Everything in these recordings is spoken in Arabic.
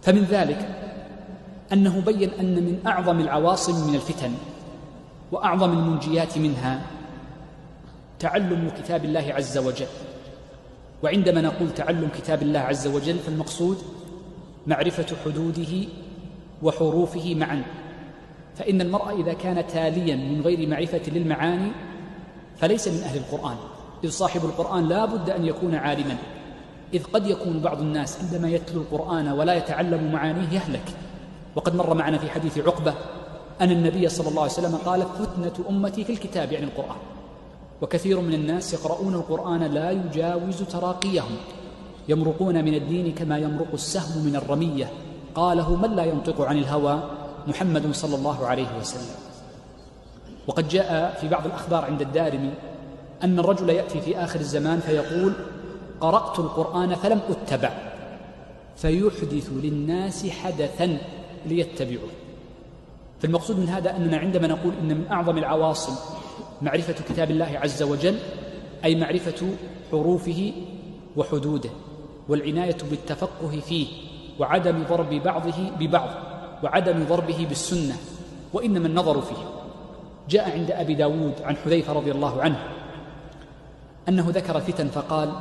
فمن ذلك أنه بين أن من أعظم العواصم من الفتن وأعظم المنجيات منها تعلم كتاب الله عز وجل. وعندما نقول تعلم كتاب الله عز وجل فالمقصود معرفة حدوده وحروفه معا، فإن المرء إذا كان تاليا من غير معرفة للمعاني فليس من أهل القرآن، إذ صاحب القرآن لا بد أن يكون عالما، إذ قد يكون بعض الناس عندما يتلو القرآن ولا يتعلم معانيه يهلك. وقد مر معنا في حديث عقبة أن النبي صلى الله عليه وسلم قال: فتنة أمتي في الكتاب، يعني القرآن. وكثير من الناس يقرؤون القرآن لا يجاوز تراقيهم، يمرقون من الدين كما يمرق السهم من الرمية، قاله من لا ينطق عن الهوى محمد صلى الله عليه وسلم. وقد جاء في بعض الأخبار عند الدارمي أن الرجل يأتي في آخر الزمان فيقول: قرأت القرآن فلم أتبع، فيحدث للناس حدثا ليتبعوه. فالمقصود من هذا أننا عندما نقول إن من أعظم العواصم معرفة كتاب الله عز وجل أي معرفة حروفه وحدوده، والعناية بالتفقه فيه، وعدم ضرب بعضه ببعض، وعدم ضربه بالسنة، وإنما النظر فيه. جاء عند أبي داود عن حذيفة رضي الله عنه أنه ذكر فتن فقال: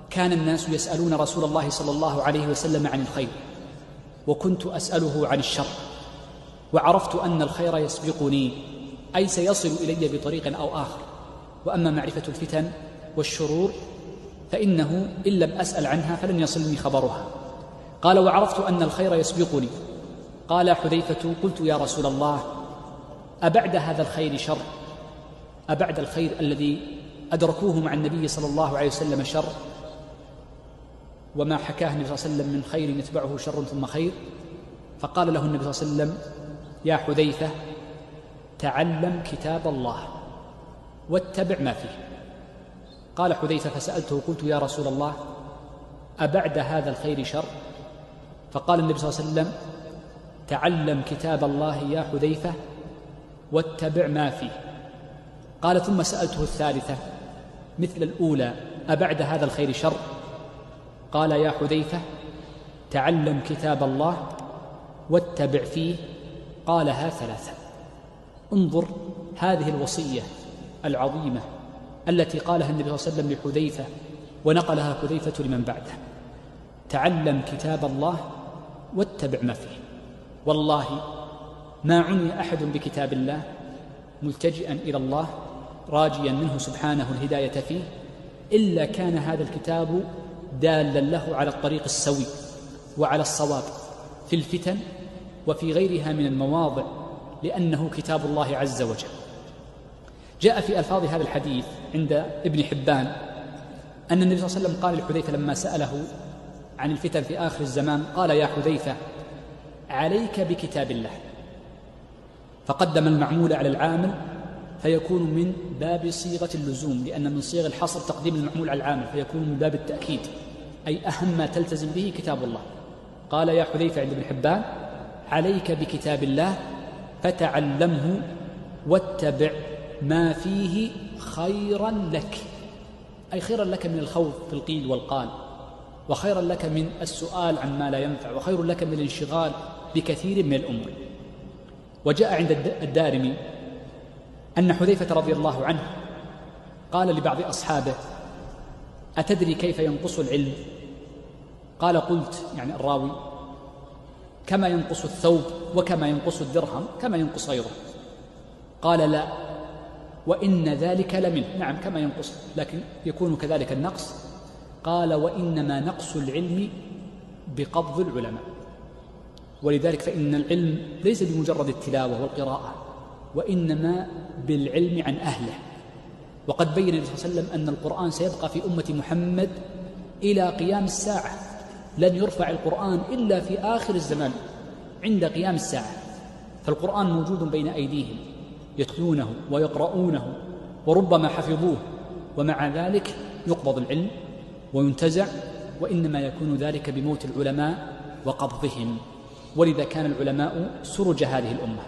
كان الناس يسألون رسول الله صلى الله عليه وسلم عن الخير، وكنت أسأله عن الشر، وعرفت أن الخير يسبقني، أي سيصل إلي بطريق أو آخر، وأما معرفة الفتن والشرور فإنه إن لم أسأل عنها فلن يصلني خبرها. قال: وعرفت أن الخير يسبقني. قال حذيفة: قلت يا رسول الله أبعد هذا الخير شر؟ أبعد الخير الذي أدركوه مع النبي صلى الله عليه وسلم شر، وما حكاه النبي صلى الله عليه وسلم من خير يتبعه شر ثم خير؟ فقال له النبي صلى الله عليه وسلم: يا حذيفة تعلم كتاب الله واتبع ما فيه. قال حذيفة فسألته قلت: يا رسول الله أبعد هذا الخير شر؟ فقال النبي صلى الله عليه وسلم: تعلم كتاب الله يا حذيفة واتبع ما فيه. قال: ثم سألته الثالثة مثل الأولى: أبعد هذا الخير شر؟ قال: يا حذيفة تعلم كتاب الله واتبع فيه. قالها ثلاثة. انظر هذه الوصية العظيمة التي قالها النبي صلى الله عليه وسلم لحذيفة ونقلها حذيفة لمن بعده: تعلم كتاب الله واتبع ما فيه. والله ما عني أحد بكتاب الله ملتجئا إلى الله راجيا منه سبحانه الهداية فيه إلا كان هذا الكتاب دالا له على الطريق السوي وعلى الصواب في الفتن وفي غيرها من المواضع، لأنه كتاب الله عز وجل. جاء في ألفاظ هذا الحديث عند ابن حبان أن النبي صلى الله عليه وسلم قال لحذيفة لما سأله عن الفتن في آخر الزمان قال: يا حذيفة عليك بكتاب الله. فقدم المعمول على العامل فيكون من باب صيغة اللزوم، لأن من صيغ الحصر تقديم المعمول على العامل، فيكون من باب التأكيد، أي أهم ما تلتزم به كتاب الله. قال يا حذيفة عند ابن حبان: عليك بكتاب الله فتعلمه واتبع ما فيه خيرا لك، أي خيرا لك من الخوض في القيل والقال، وخيرا لك من السؤال عن ما لا ينفع، وخير لك من الانشغال بكثير من الأمور. وجاء عند الدارمي أن حذيفة رضي الله عنه قال لبعض أصحابه: أتدري كيف ينقص العلم؟ قال: قلت، يعني الراوي: كما ينقص الثوب وكما ينقص الدرهم كما ينقص غيره. قال: لا، وإن ذلك لمنه. نعم كما ينقص، لكن يكون كذلك النقص. قال: وإنما نقص العلم بقبض العلماء. ولذلك فإن العلم ليس بمجرد التلاوة والقراءة، وإنما بالعلم عن أهله. وقد بين النبي صلى الله عليه وسلم أن القرآن سيبقى في أمة محمد إلى قيام الساعة، لن يرفع القرآن إلا في آخر الزمان عند قيام الساعة. فالقرآن موجود بين أيديهم يتلونه ويقرؤونه وربما حفظوه، ومع ذلك يقبض العلم وينتزع، وإنما يكون ذلك بموت العلماء وقبضهم. ولذا كان العلماء سرج هذه الأمة.